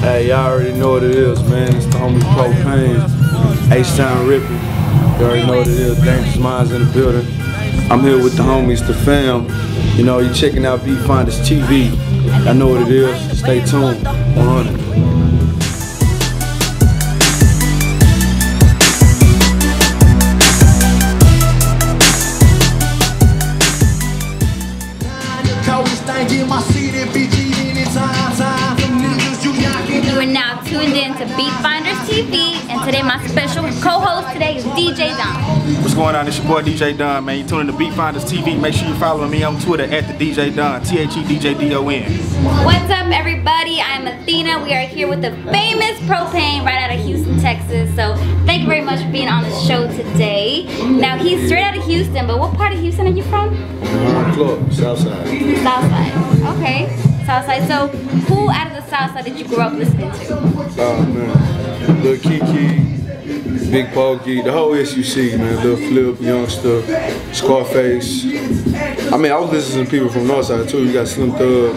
Hey, y'all already know what it is, man. It's the homie ProPain, H-Town Rippin'. You already know what it is. Dangerous Minds in the building. I'm here with the homies, the fam. You know, you checking out Beatfinders TV. I know what it is. Stay tuned. 100. You are now tuned in to Beatfinders TV, and today my special co-host today is DJ Don. What's going on? It's your boy DJ Don, man. You tune in to Beatfinders TV. Make sure you follow me on Twitter at the DJ Don, THEDJDON. What's up, everybody? I'm Athena. We are here with the famous ProPain right out of Houston, Texas. So thank you very much for being on the show today. Now he's straight out of Houston, but what part of Houston are you from? Club, Southside. Southside. Okay. Southside. So, who out of the Southside did you grow up listening to? Oh man, Lil Kiki, Big Pokey, the whole SUC, man. Lil Flip, Youngster, Scarface. I mean, I was listening to people from Northside too. You got Slim Thug.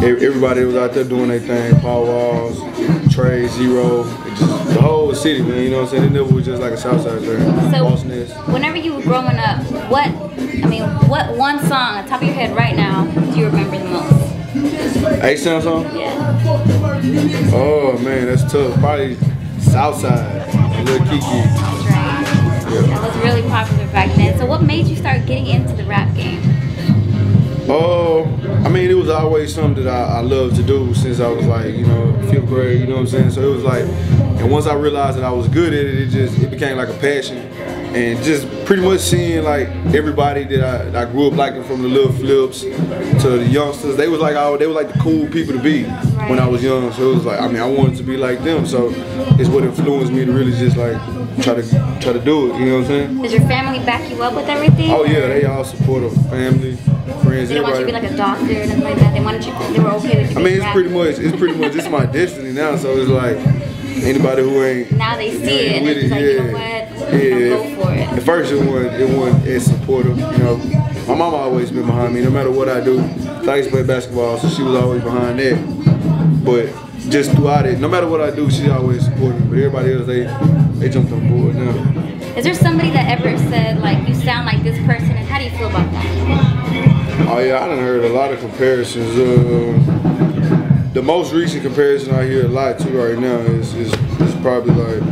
Everybody was out there doing their thing. Paul Walls, Trey, Zero. Just the whole city, man. You know what I'm saying? It never was just like a Southside thing. So, whenever you were growing up, what one song on top of your head right now do you remember the most? H-Town song? Yeah. Oh man, that's tough. Probably Southside, Lil Kiki. That's right. Yeah. That was really popular back then. So what made you start getting into the rap game? I mean, it was always something that I loved to do since I was like, you know, 5th grade, you know what I'm saying? So it was like, and once I realized that I was good at it, it became like a passion. And just pretty much seeing like everybody that I grew up liking, from the Lil Flips to the youngsters, they was like the cool people to be when I was young. So it was like, I mean, I wanted to be like them. So it's what influenced me to really just like try to do it. You know what I'm saying? Does your family back you up with everything? Oh yeah, they all support us, family, friends, they everybody. They want you to be like a doctor and something like that. They were okay with you. I mean, it's pretty much it's my destiny now. So it's like anybody who ain't now they see it and it's like, you know what? Go for it. At first it wasn't as supportive, you know. My mama always been behind me, no matter what I do. I used to play basketball, so she was always behind that. But just throughout it, no matter what I do, she always supported me. But everybody else, they jumped on board now. Is there somebody that ever said, like, you sound like this person, and how do you feel about that? Oh yeah, I done heard a lot of comparisons. The most recent comparison I hear a lot too right now is probably like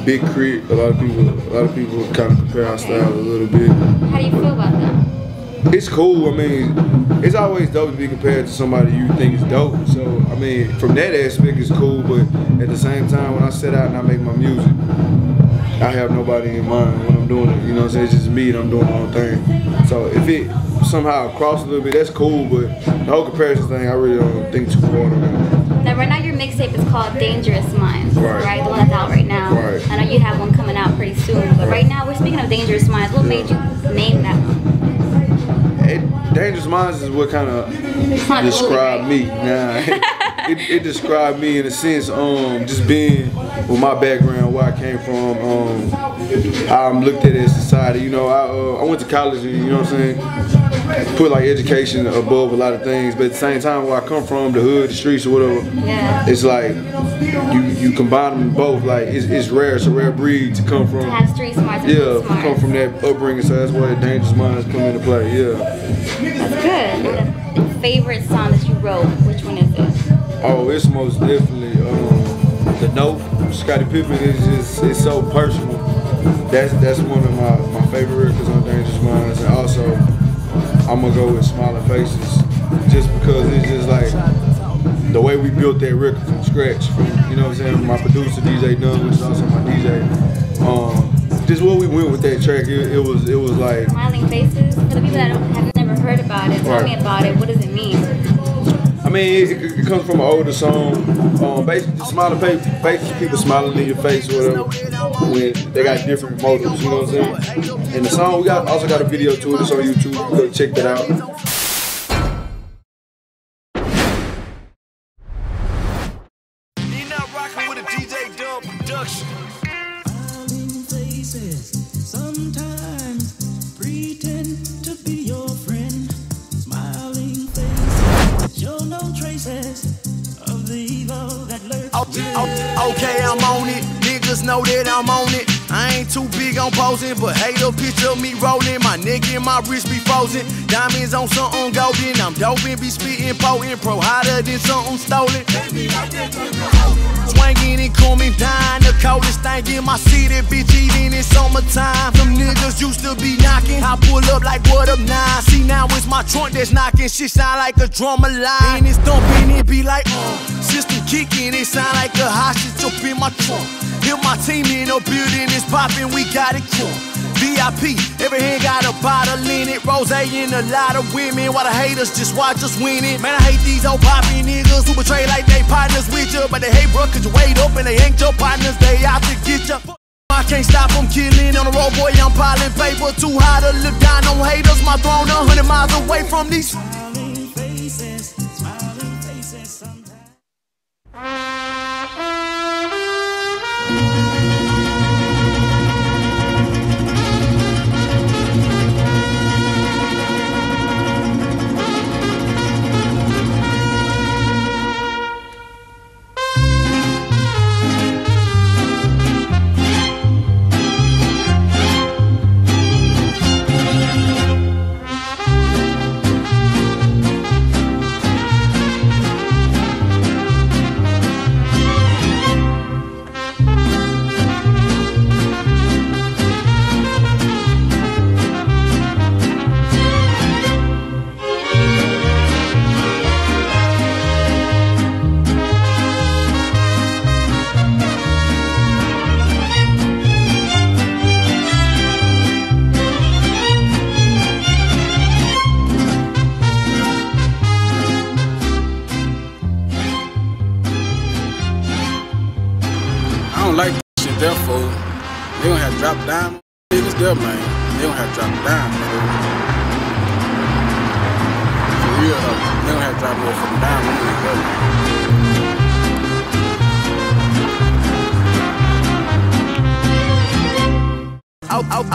Big Crit. A lot of people kind of compare our styles a little bit. How do you feel about that? It's cool. I mean, it's always dope to be compared to somebody you think is dope. So I mean, from that aspect, it's cool. But at the same time, when I set out and I make my music, I have nobody in mind when I'm doing it. You know what I'm saying? It's just me and I'm doing my own thing. So if it somehow cross a little bit, that's cool. But the whole comparison thing, I really don't think too hard on that. Now, right now your mixtape is called Dangerous Minds, right? The one that's out right now. Right. I know you have one coming out pretty soon, but right now we're speaking of Dangerous Minds. What made you name that one? Dangerous Minds is what kind of described me. Nah, it described me in a sense, just being with my background, where I came from, how I'm looked at in society. You know, I went to college and, you know what I'm saying, put like education above a lot of things, but at the same time, where I come from, the hood, the streets or whatever, it's like you combine them both. Like it's rare, it's a rare breed to come from. To have street smarts and yeah, smarts. Come from that upbringing, so that's why Dangerous Minds come into play. Yeah. That's good. Your favorite song that you wrote, which one is it? Oh, it's most definitely The Note. Scottie Pippen it's so personal. That's one of my favorite records on Dangerous Minds, and also I'm gonna go with Smiling Faces, just because it's just like the way we built that record from scratch. You know what I'm saying? My producer DJ Dunn, which is also my DJ. Just what we went with that track, it was like Smiling Faces. For the people that have never heard about it, tell me about it. What does it mean? I mean, it comes from an older song. Basically, smiling faces, people smiling in your face or whatever, when they got different motives, you know what I'm saying? And the song, we also got a video to it. It's on YouTube. Go check that out. You're not rocking with a DJ Dunn production. Smiling faces sometimes pretend to be your friend. Smiling faces show no traces Okay, I'm on it. Niggas know that I'm on it. I ain't too big on posing, but hate a picture of me rolling. My neck and my wrist be frozen. Diamonds on something golden. I'm doping, be spitting potent. Pro hotter than something stolen. Swinging and coming down. The coldest thing in my city, bitch, even in summertime. Them niggas used to be knocking. I pull up like what up now? See now it's my trunk that's knocking. Shit sound like a drummer line. And it's thumping, it be like system kicking. It sound like a hostage up in my trunk. Hear my team in the building, it's popping, we got it cool. VIP, every hand got a bottle in it. Rose and a lot of women, while the haters just watch us winning. Man, I hate these old poppy niggas who betray like they partners with you. But they hate bruh, cause you wait up and they ain't your partners, they out to get you. I can't stop them killing on the road, boy, I'm piling paper. Too high to look down on haters, my throne 100 miles away from these smiling faces sometimes. Like shit, therefore, they don't have to drop down. Niggas there, man. They don't have to drop down, man. For real, though. They don't have to drop motherfucking down.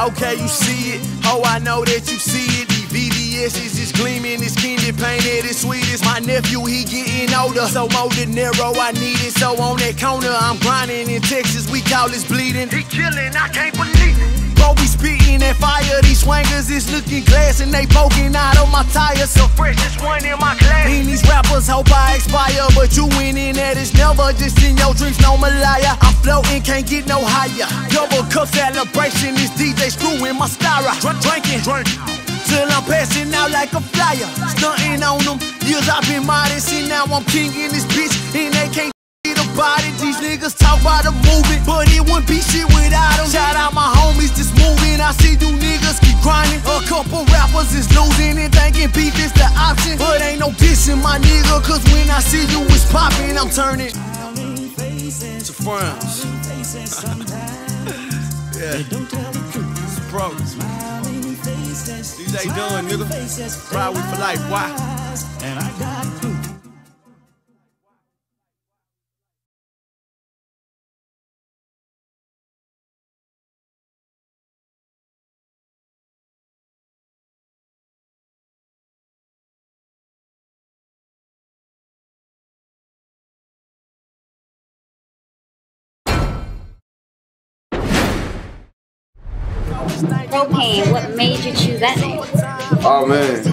Okay, you see it. Oh, I know that you see it. VVS is just gleaming, it's candy painted, it's sweet. It's my nephew, he getting older. So more than narrow, I need it. So on that corner, I'm grinding. In Texas, we call this bleeding. He killing, I can't believe it. Bro, be spitting that fire. These swangers is looking glass and they poking out of my tires. So freshest one in my class. And these rappers hope I expire, but you winning that is never just in your dreams, no Malaya. I'm floating, can't get no higher. Double cup celebration, this DJ screwing my styra. Drinking. Till I'm passing out like a flyer. Stunting on them. Years I've been modest, and now I'm king in this bitch. And they can't get about it. These niggas talk about the movement, but it wouldn't be shit without them. Shout out my homies just moving. I see you niggas keep grinding. A couple rappers is losing and thinking beef is the option. But ain't no dissing my nigga, cause when I see you it's popping, I'm turning to friends. Yeah. It's pros. These ain't done, nigga. Ride with for life, why? And I got proof. ProPain, what made you choose that name? Oh man,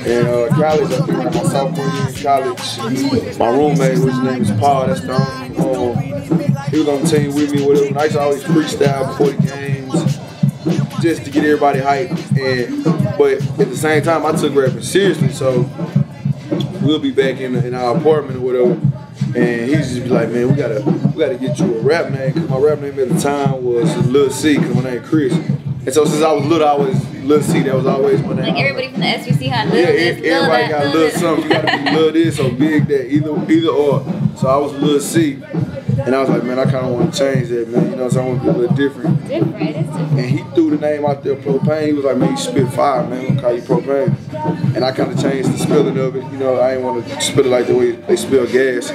in college, I think my sophomore year in college, my roommate, which name is Paul, that's the he was on the team with me, whatever. And I used to always freestyle before the games, just to get everybody hyped. But at the same time, I took rapping seriously, so we'll be back in our apartment or whatever. And he just be like, man, we gotta get you a rap name, cause my rap name at the time was Lil C, cause my name Chris. And so since I was little, I was Lil C. That was always my name. Like everybody from the SVC had Lil this, everybody got Lil something. You gotta be Lil this or big that, either or. So I was Lil C. And I was like, man, I kind of want to change that, man. You know, so I want to be a little different. It is different. And he threw the name out there, ProPain. He was like, man, you spit fire, man. I'm going to call you ProPain. And I kind of changed the spelling of it. You know, I didn't want to spell it like the way they spell gas.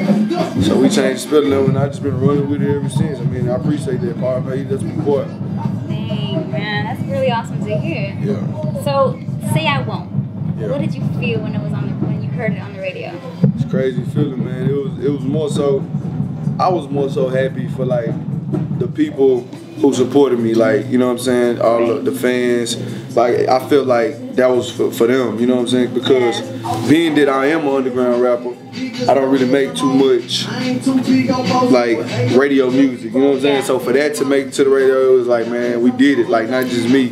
So we changed the spelling of it, and I've just been running with it ever since. I mean, I appreciate that part, man. That's my boy. Dang, man. That's really awesome to hear. Yeah. So, Say I Won't. Yeah. What did you feel when it was when you heard it on the radio? It's crazy feeling, man. It was more so, I was more so happy for like the people who supported me, like, you know what I'm saying, all the fans. Like, I feel like that was for them, you know what I'm saying, because being that I am an underground rapper, I don't really make too much like radio music, you know what I'm saying? So for that to make it to the radio, it was like, man, we did it. Like, not just me,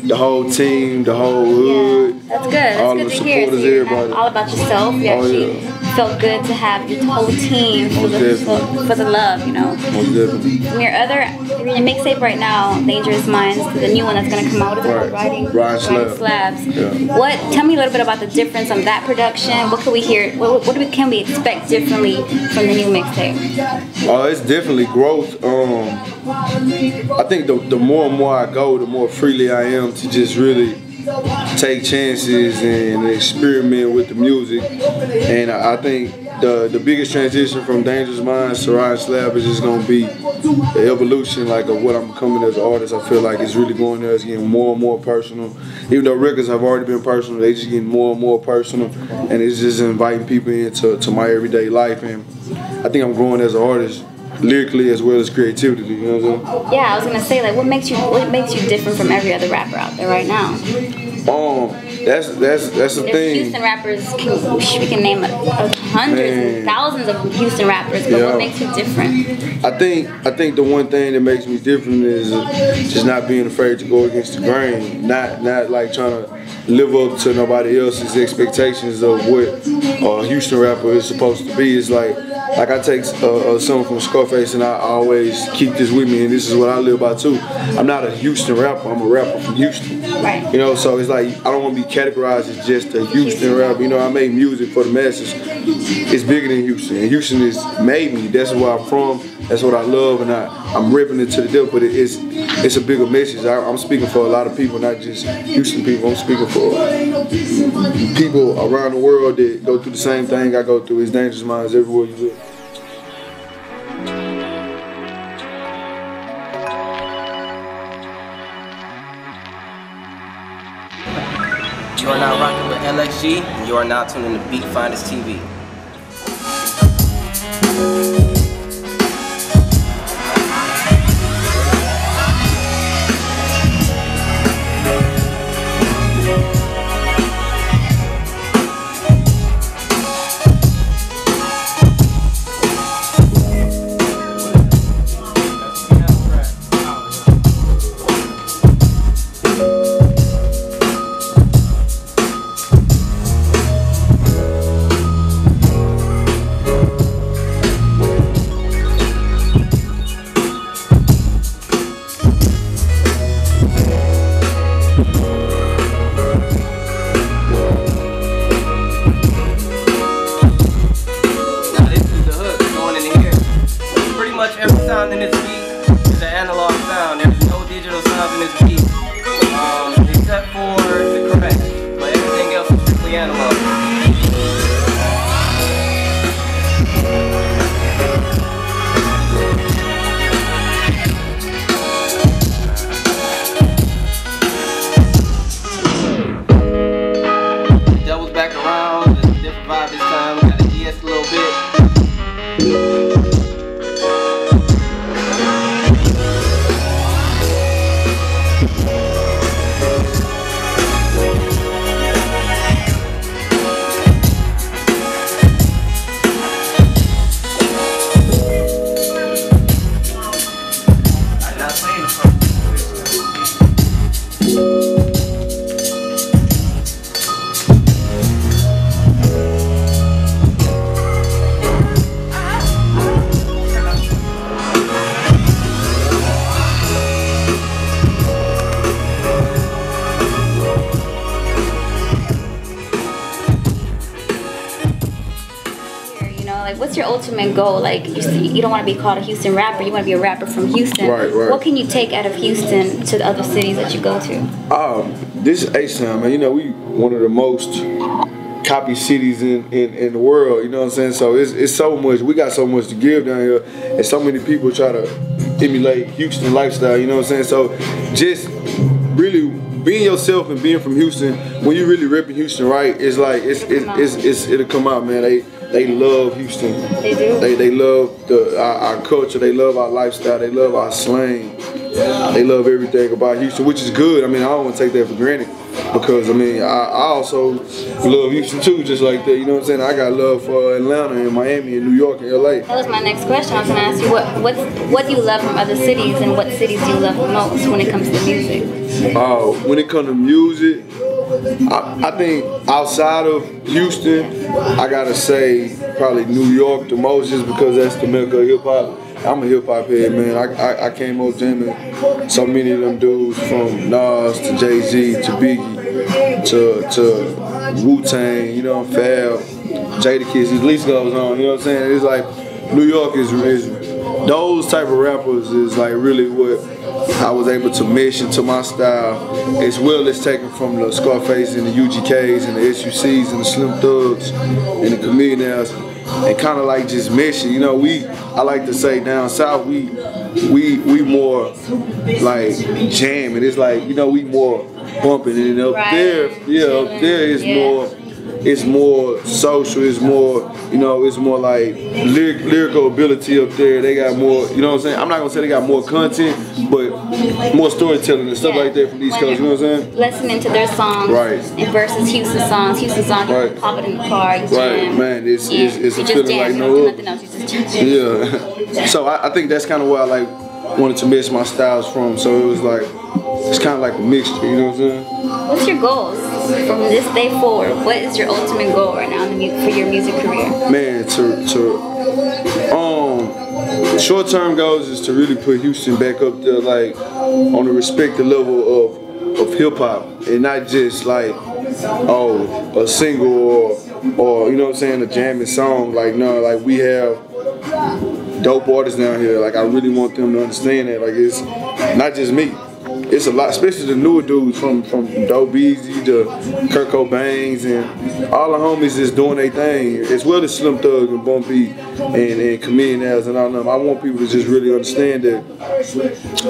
the whole team, the whole hood. That's good. That's all good the to hear. supporters, So you're everybody. not all about yourself. You actually felt good to have your whole team for the love, you know. Most definitely. From your mixtape right now, Dangerous Minds, the new one that's gonna come out, is called Riding Slabs. Yeah. Tell me a little bit about the difference on that production. What can we hear? Can we expect differently from the new mixtape? It's definitely growth. I think the more and more I go, the more freely I am to just really take chances and experiment with the music. And I think the biggest transition from Dangerous Minds to Riding Slab is just gonna be the evolution, like, of what I'm becoming as an artist. I feel like it's really going there. It's getting more and more personal. Even though records have already been personal, they just getting more and more personal, and it's just inviting people into my everyday life. And I think I'm growing as an artist, lyrically as well as creativity. You know what I'm saying? Yeah, I was gonna say, like, what makes you different from every other rapper out there right now? That's the thing. Houston rappers, we can name hundreds and thousands of Houston rappers, but what makes you different? I think the one thing that makes me different is just not being afraid to go against the grain, not like trying to live up to nobody else's expectations of what a Houston rapper is supposed to be. It's like I take something from Scarface, and I always keep this with me, and this is what I live by too. I'm not a Houston rapper, I'm a rapper from Houston. Right. You know, so it's like, I don't want to be categorized as just a Houston rapper. You know, I make music for the masses. It's bigger than Houston, and Houston is made me. That's where I'm from, that's what I love, and I'm ripping it to the depth, but it's a bigger message. I'm speaking for a lot of people, not just Houston people. I'm speaking for people around the world that go through the same thing I go through. It's Dangerous Minds everywhere you live. You are now rocking with LXG, and you are now tuning to Beat Finders TV. Sound in this beat is an analog sound. There's no digital sound in this beat, except for the correct, but everything else is strictly analog. Doubles back around, it's a different vibe this time. We got a DS a little bit. What's your ultimate goal? Like, you don't want to be called a Houston rapper, you want to be a rapper from Houston. Right. What can you take out of Houston to the other cities that you go to? This is H-Town, man. You know, we one of the most copied cities in the world, you know what I'm saying? So it's so much, we got so much to give down here, and so many people try to emulate Houston lifestyle, you know what I'm saying? So just really being yourself and being from Houston, when you really repping Houston right, it's like it'll come out, man. they love Houston. They do. They love our culture. They love our lifestyle. They love our slang. They love everything about Houston, which is good. I mean, I don't want to take that for granted because, I mean, I also love Houston too, just like that. You know what I'm saying? I got love for Atlanta and Miami and New York and LA. That was my next question. I was going to ask you, what do you love from other cities, and what cities do you love the most when it comes to music? When it comes to music, I think outside of Houston, I gotta say probably New York the most, just because that's the mecca of hip hop. I'm a hip hop head, man. I came up jamming so many of them dudes, from Nas to Jay-Z to Biggie to Wu-Tang, you know, Fab, Jadakiss. The list goes on. You know what I'm saying? It's like New York is those type of rappers is like really what I was able to mesh into my style, as well as taken from the Scarface and the UGKs and the SUCs and the Slim Thugs and the Chameleons, and kind of like just meshing. You know, I like to say down south we more like jamming. It's like, you know, we more bumping, and up there, up there is more. It's more social, it's more, you know, it's more like lyrical ability up there. They got more, you know what I'm saying? I'm not gonna say they got more content, but more storytelling and stuff like that from the East Coast, you know what I'm saying? Listening to their songs and versus Houston songs. You can pop it in the car, you jam. Man, it's a feeling like no other. Nothing else, you just jam. Yeah. So I think that's kind of where I like wanted to mix my styles from. So it was like, it's kind of like a mixture, you know what I'm saying? What's your goals from this day forward? What is your ultimate goal right now for your music career? Man, short-term goals is to really put Houston back up there, like on the respected level of hip-hop, and not just like, a single or you know what I'm saying, a jamming song. Like, no, like we have dope artists down here. Like, I really want them to understand that. Like, it's not just me. It's a lot, especially the newer dudes from Dope Easy to Kurt Cobain's and all the homies is doing their thing, as well as Slim Thug and Bumpy and Chameleons and all them. I want people to just really understand that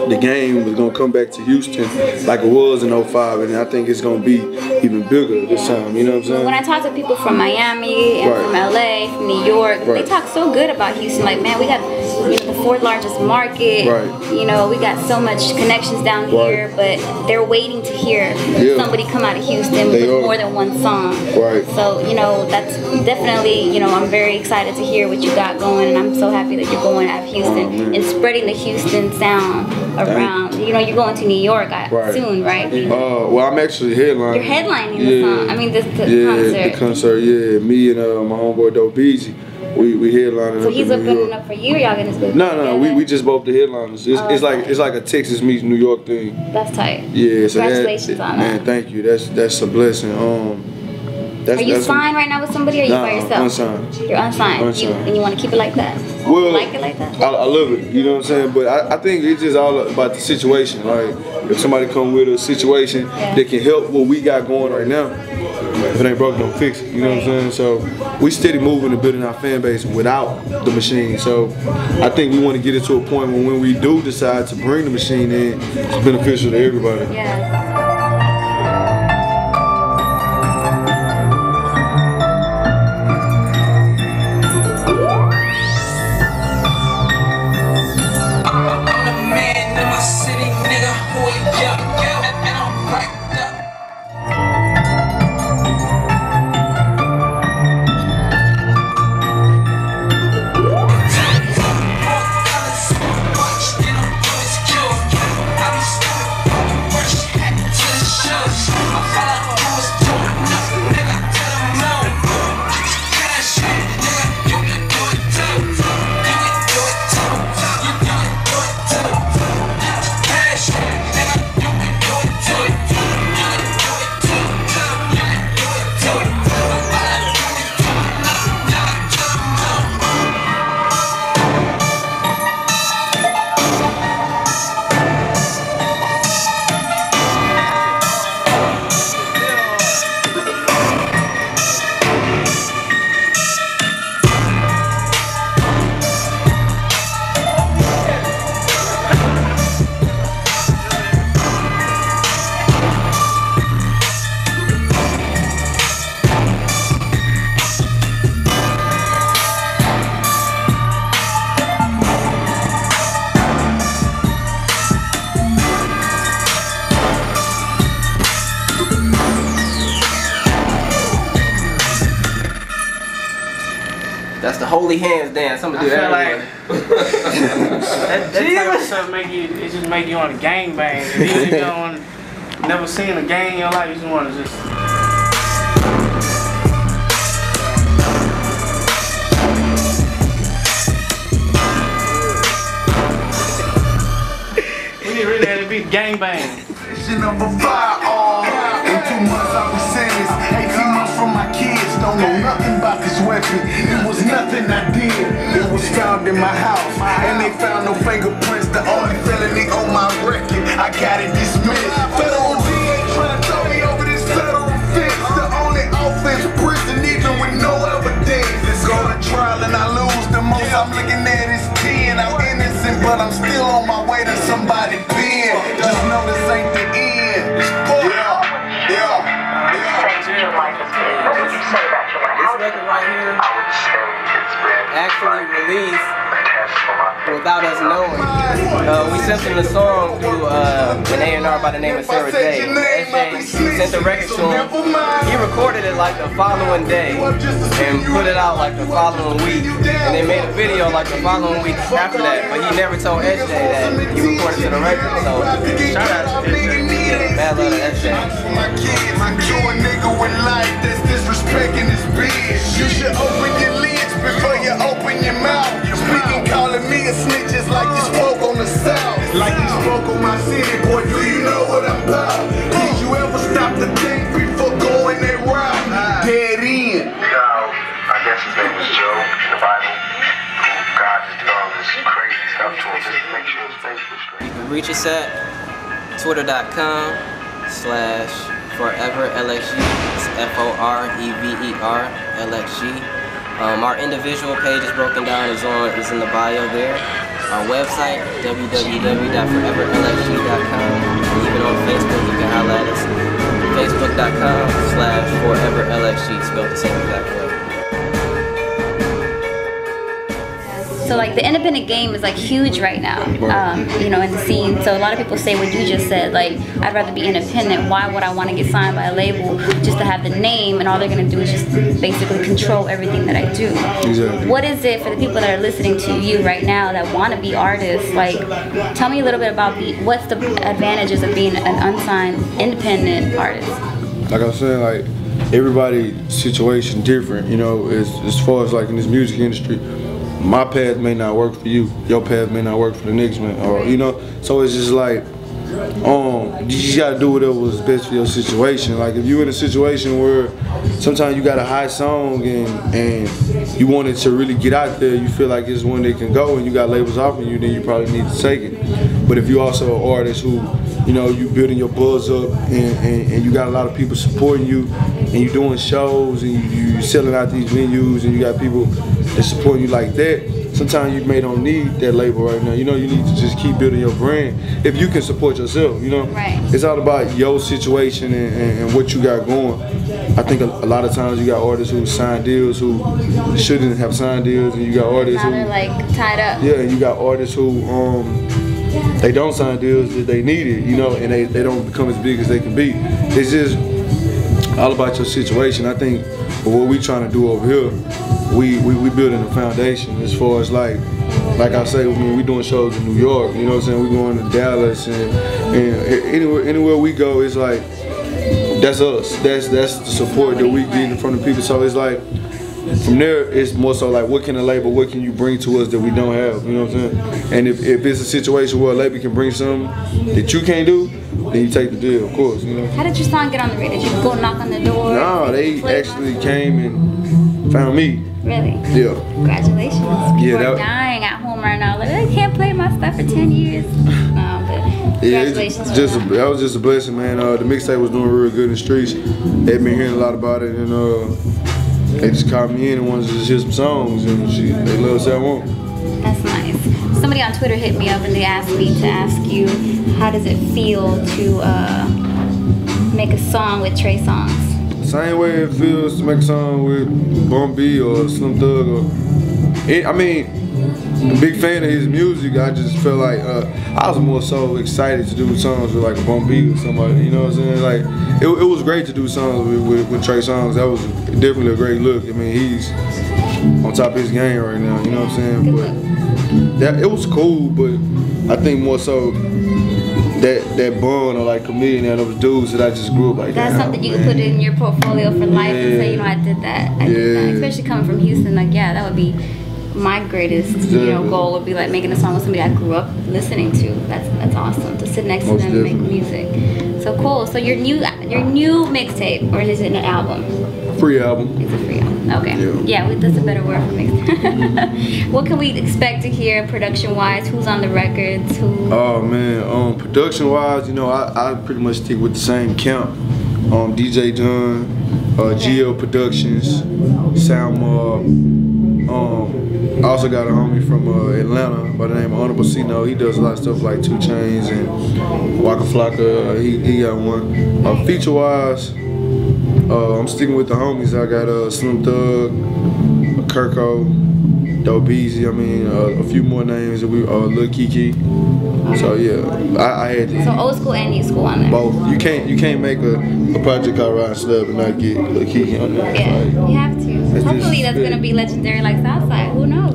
the game is gonna come back to Houston like it was in 05, and I think it's gonna be even bigger this time. You know what I'm saying? When I talk to people from Miami and from LA, from New York, they talk so good about Houston. Like, man, we got the 4th largest market. You know, we got so much connections down here. But they're waiting to hear somebody come out of Houston with more than one song. So, you know, that's definitely, you know, I'm very excited to hear what you got going, and I'm so happy that you're going out of Houston and spreading the Houston sound around. You know, you're going to New York soon, right? Well, I'm actually headlining. You're headlining the song. I mean, the concert. The concert, me and my homeboy Dope Easy. We headlining. So he's opening up for you, or y'all gonna split? No, we just both the headliners. It's like a Texas meets New York thing. That's tight. Yeah, so congratulations on that. Man, thank you. That's a blessing. Are you signed right now with somebody, or are you by yourself? Unsigned. You're unsigned. And you want to keep it like that? Well, you like it like that? I love it. You know what I'm saying? But I think it's just all about the situation. Like, if somebody come with a situation that can help what we got going right now, if it ain't broke, don't fix it. You know what I'm saying? So we steady moving and building our fan base without the machine. So I think we want to get it to a point where when we do decide to bring the machine in, it's beneficial to everybody. Yeah. That's the holy hands dance. I'm gonna do that. Like, that type of stuff it just make you want to gang bang. If you don't never seen a gang in your life, you just want to just. We need really had to be gang bang. Number 5 in 2 months I was sentenced. 18 months from my kids. Don't know nothing about this weapon. It was nothing I did. It was found in my house, and they found no fingerprints. The only felony on my record, I got it dismissed. Federal DA trying to throw me over this federal fence. The only offense, prison, even with no evidence. Let's go to trial and I lose. The most I'm looking at is 10. I'm innocent, but I'm still on my way to somebody pen. Just know this ain't the end. This record right here actually released without us knowing. We sent them the song through an A&R by the name of Sarah J. SJ sent the record to him. He recorded it like the following day and put it out like the following week. And they made a video like the following week after that. But he never told SJ that he recorded to the record. So shout out to SJ. Bad love to SJ. A nigga with life that's disrespecting his bitch. You should open your lids before you open your mouth. Speaking, calling me a snitch just like you spoke on the South. Like you spoke on my city, boy, do you know what I'm about? Did you ever stop to think before going that route? Dead end. I guess his name was Job in the Bible. God just did all this crazy stuff to him just to make sure his faith was straight. You can reach us at twitter.com/foreverlxg. It's FOREVERLXG. Our individual page is broken down, is in the bio there. Our website, www.foreverlxg.com. And even on Facebook, you can holler at us. Facebook.com/foreverlxg, spelled the same exact way. So like the independent game is like huge right now, you know, in the scene. So a lot of people say what you just said, like, I'd rather be independent. Why would I want to get signed by a label just to have the name, and all they're going to do is just basically control everything that I do? Exactly. What is it for the people that are listening to you right now that want to be artists? Like, tell me a little bit about what's the advantages of being an unsigned independent artist? Like I was saying, like, everybody's situation different, you know, as far as like in this music industry. My path may not work for you, your path may not work for the next man, or you know. So it's just like, you just gotta do whatever is best for your situation. Like if you're in a situation where sometimes you got a high song and you want it to really get out there, you feel like it's one that can go, and you got labels offering you, then you probably need to take it. But if you're also an artist who, you know, you building your buzz up and you got a lot of people supporting you, and you doing shows and you selling out these venues, and you got people that support you like that, sometimes you may don't need that label right now. You know, you need to just keep building your brand if you can support yourself, you know? Right. It's all about your situation and what you got going. I think a lot of times you got artists who sign deals who shouldn't have signed deals, and you got artists Now they're like tied up. Yeah, and you got artists who they don't sign deals that they needed, you know, and they don't become as big as they can be. It's just all about your situation. I think what we trying to do over here, we building a foundation as far as like I say, I mean, we doing shows in New York, you know what I'm saying? We going to Dallas and anywhere we go, it's like that's us. That's the support that we get from the people. So it's like from there, it's more so like, what can a label, what can you bring to us that we don't have, you know what I'm saying? And if it's a situation where a label can bring something that you can't do, then you take the deal, of course, you know. How did your song get on the radio? Did you go knock on the door? No, they actually came and found me. Really? Yeah. Congratulations. People Yeah, are dying at home right now. Like, I can't play my stuff for 10 years. No, but congratulations. That was just a blessing, man. The mixtape was doing real good in the streets. They've been hearing a lot about it, and they just called me in and wanted to just hear some songs, and they love Say I Won't. That's nice. Somebody on Twitter hit me up and they asked me to ask you, how does it feel to make a song with Trey Songz? Same way it feels to make a song with Bun B or Slim Thug. I mean, I'm a big fan of his music. I just felt like I was more so excited to do songs with like a Bun B or somebody. You know what I'm saying? Like it was great to do songs with Trey Songz. That was definitely a great look. I mean, on top of his game right now. You know what I'm saying? But it was cool. But I think more so that bond or like comedian and those dudes that I just grew up like. That's something you can put in your portfolio for life and say, you know, I did that. I did that. Especially coming from Houston, like yeah, that would be my greatest goal would be like making a song with somebody I grew up listening to. That's awesome to sit next to them and make music. So cool. So your new mixtape, or is it an album? Free album. It's a free album. Okay. Yeah, that's a better word for mixtape. What can we expect to hear production wise? Who's on the records? Who? Oh man, production wise, you know, I pretty much stick with the same camp. DJ John, GL Productions, Sound Mob. I also got a homie from Atlanta by the name of Honorable C-No. He does a lot of stuff like 2 Chainz and Waka Flocka. He got one. Feature wise, I'm sticking with the homies. I got Slim Thug, Kirko, Dope Easy. I mean, a few more names. Lil Kiki. So yeah, I had to. So old school and new school on there. Both. You can't make a project called Ride Slab and not get Lil Kiki on there. Yeah, like, you have to. Hopefully that's gonna be legendary like Southside. Who knows?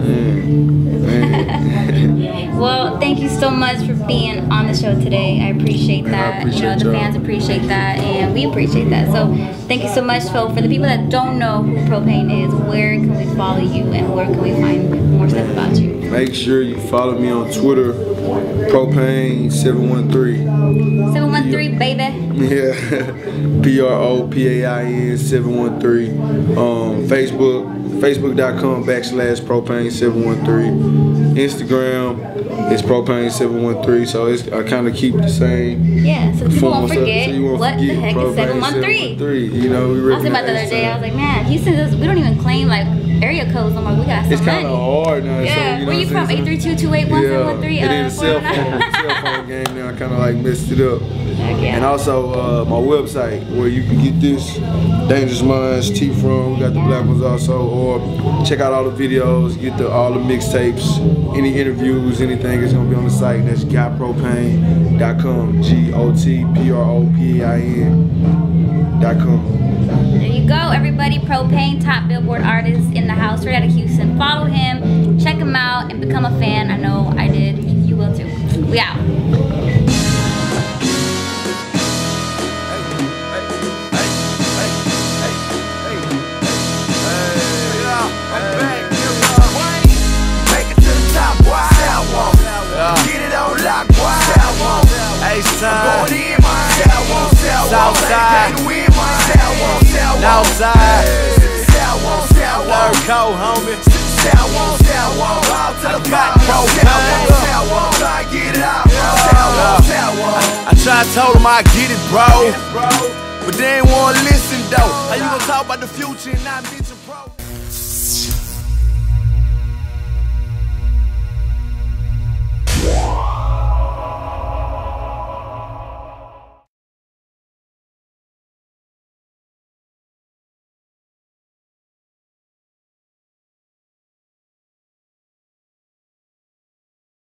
Well, thank you so much for being on the show today. I appreciate that. You know, the fans appreciate that, and we appreciate that. So thank you so much. So for the people that don't know who ProPain is, where can we follow you, and where can we find more stuff about you? Make sure you follow me on Twitter, ProPain 713. 713, baby. Yeah, PROPAIN 713. Facebook, Facebook.com/ProPain 713. Instagram is ProPain 713. So I kind of keep the same. Yeah, so people won't forget what the heck is ProPain 713. You know, we I was about the other day. I was like, man, Houston, we don't even claim like area codes no more. We got some It's kind of hard now. Yeah, so, you know where you from? 832-281-713. It is a cell phone game now. I kind of like messed it up. Yeah. And also my website where you can get this Dangerous Minds tee from. We got the black ones also, or check out all the videos, get all the mixtapes, any interviews, anything is gonna be on the site. That's gotpropain.com. GOTPROPAIN.com. There you go, everybody. ProPain, top Billboard artist in the house, right out of Houston. Follow him, check him out, and become a fan. I know I did. You will too. We out. Southside, Northside, third coat, homie. I tried to tell them I get it, bro, but they ain't wanna listen though. How you gonna talk about the future and not mention pro?